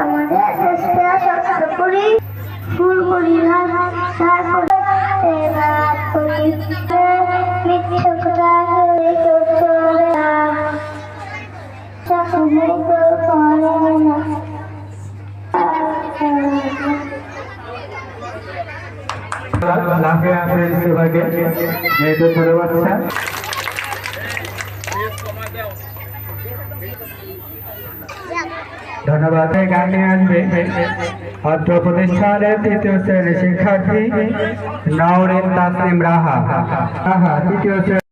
আমাদের ফুল করি তারপরে মিথ্যে কথা লাফে আপনার সেবাকে যেহেতু ছোট বাচ্চা ধন্যবাদ। গান নিয়ে আসবে অত্র প্রতিষ্ঠানের তৃতীয় শ্রেণীর শিক্ষার্থী নওরিন তাসলিম রাহা। তৃতীয় শ্রেণী।